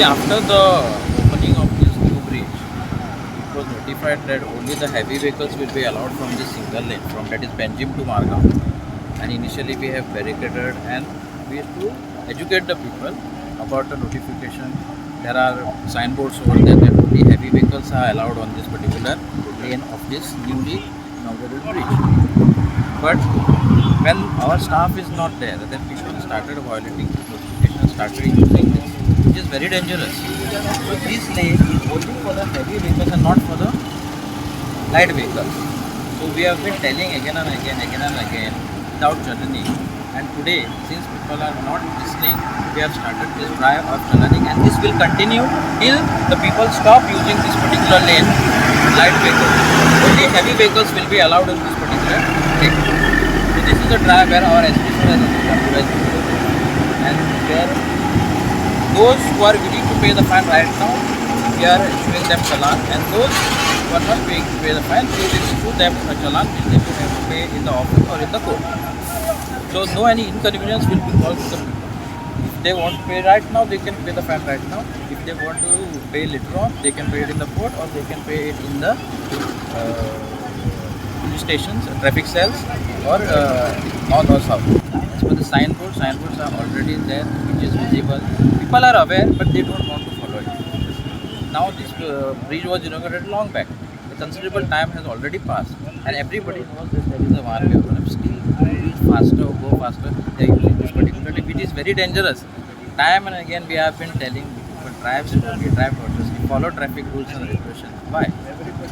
See, after the opening of this new bridge, it was notified that only the heavy vehicles will be allowed from this single lane, from that is Panjim to Margao. And initially we have barricaded and we have to educate the people about the notification. There are signboards over there that only heavy vehicles are allowed on this particular lane of this newly inaugurated bridge. But when our staff is not there, then people started violating this notification, started using this, which is very dangerous. So this lane is only for the heavy vehicles and not for the light vehicles. So we have been telling again and again without chalaning. And today, since people are not listening, we have started this drive of chalaning, and this will continue till the people stop using this particular lane, light vehicles. Only heavy vehicles will be allowed in this particular lane. So this is a drive where our SP has advised, and where those who are willing to pay the fine right now, we are issuing them challan, and those who are not willing to pay the fine, we will issue them a challan which they will have to pay in the office or in the court. So no any inconvenience will be caused to the people. If they want to pay right now, they can pay the fine right now. If they want to pay later on, they can pay it in the court or they can pay it in the police stations, traffic cells or north or south. As per the signboards are already there, which is visible. People are aware, but they don't want to follow it. Now this bridge was inaugurated long back. A considerable time has already passed, and everybody knows that there is a one way of still reach faster or go faster. They are using this particular tip. It is very dangerous. Time and again we have been telling people, drive slowly, drive cautiously, follow traffic rules and regulations. Why?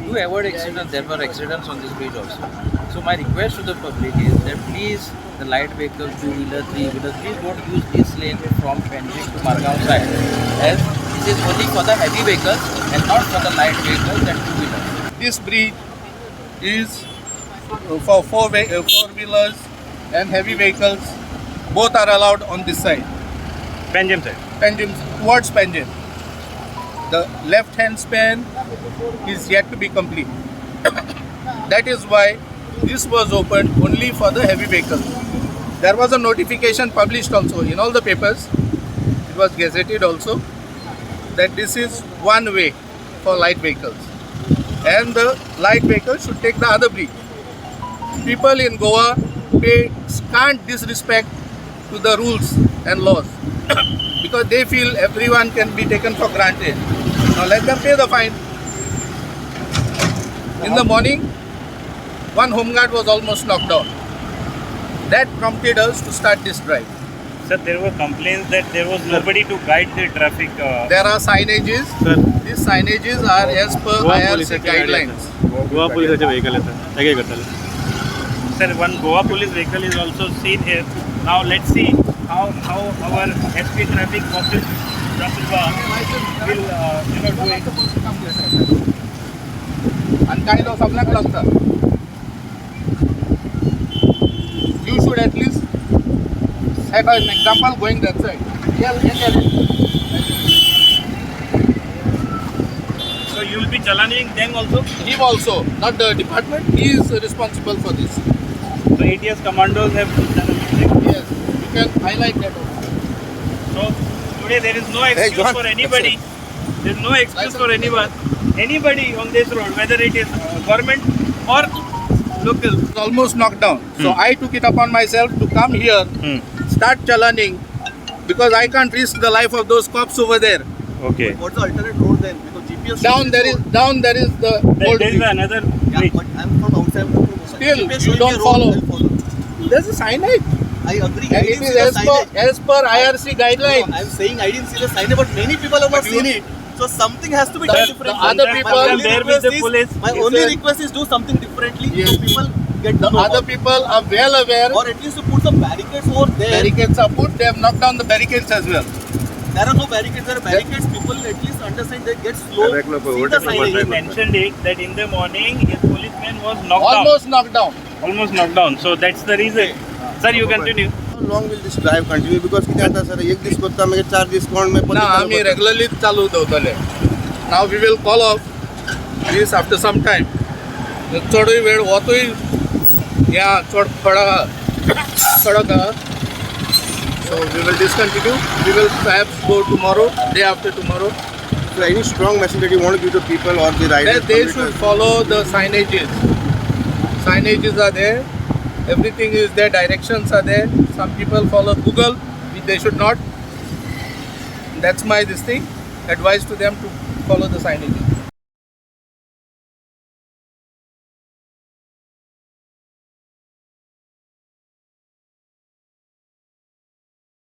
To avoid accidents. There were accidents on this bridge also. So my request to the public is that please, the light vehicles, two-wheeler, three-wheeler, please don't use this lane from Panjim to Margao side, as this is only for the heavy vehicles and not for the light vehicles and two-wheelers. This bridge is for four-wheelers and heavy vehicles. Both are allowed on this side. Panjim side. Panjim, towards Panjim. The left-hand span is yet to be complete. That is why this was opened only for the heavy vehicles. There was a notification published also in all the papers. It was gazetted also that this is one way for light vehicles, and the light vehicles should take the other bridge. People in Goa can't disrespect to the rules and laws because they feel everyone can be taken for granted. Now let them pay the fine. In the morning, one homeguard was almost knocked down. That prompted us to start this drive. Sir, there were complaints that there was nobody to guide the traffic. There are signages. Sir. These signages are as per IRC guidelines. Goa पोलिसाचे vehicle येतात ते काय करताले Sir, one Goa police vehicle is also seen here. Now let's see how our SP traffic officer will do it. And kind of something like that. You should at least set an example going that side. So you will be chalaning them also. Him also, not the department. He is responsible for this. So ATS commandos have done a mistake. Yes, you can highlight that also. So today there is no excuse for anybody. There is no excuse for anyone. Anybody on this road, whether it is government or local. It's almost knocked down. So I took it upon myself to come here, start chalaning, because I can't risk the life of those cops over there. Okay. What's the alternate road then? Because GPS Down there is the old There is bridge. another Yeah, bridge. but I'm from outside. Still, GPS you showing don't me a road, follow. I'll follow. There's a signage, I agree. and I it didn't is see the signage. as per IRC guidelines. No, I'm saying I didn't see the signage, but many people have not But you- seen it. So something has to be The- done the differently. other My people- only There with request the is- police. My Yes, only sir. request is do something differently Yes. so people get The to know. other about it. people are well aware. Or at least to put some barricades over there. Barricades are put. They have knocked down the barricades as well. There are no barricades. There are barricades. People at least understand they get slow. Direct no, See the overtake no, signage. He mentioned it that in the morning his policeman was knocked Almost knocked down. down. Almost knocked down. So that's the reason. Sir, you continue. How long will this drive continue? Because किती आता sir एक this करता मग 4 this कोण में ना आम्ही regularly चालू दवरतले. Now we will call off this after some time. चडूय वेळ वतूय या चड कडक आहा. So we will discontinue. We will perhaps go tomorrow, day after tomorrow. So any strong message that you want to give to people or the riders? That they should follow the signages. Signages are there. Everything is there. Directions are there. Some people follow Google. They should not. That's my this thing. Advice to them to follow the signages.